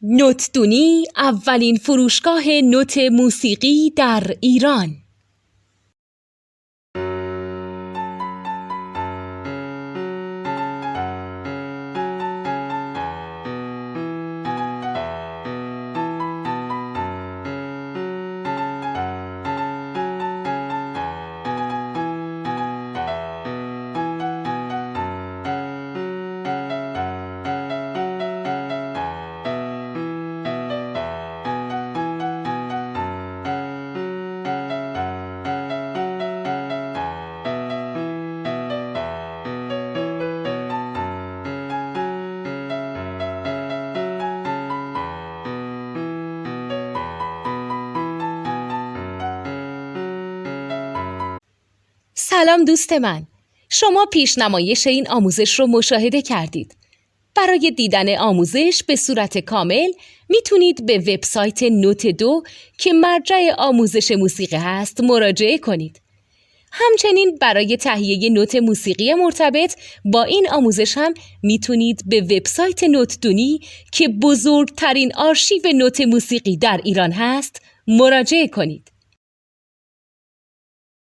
نوتدونی اولین فروشگاه نوت موسیقی در ایران. سلام دوست من، شما پیشنمایش این آموزش رو مشاهده کردید. برای دیدن آموزش به صورت کامل میتونید به وبسایت نوت2 که مرجع آموزش موسیقی هست مراجعه کنید. همچنین برای تهیه نوت موسیقی مرتبط با این آموزش هم میتونید به وبسایت نوتدونی که بزرگترین آرشیو نوت موسیقی در ایران هست مراجعه کنید.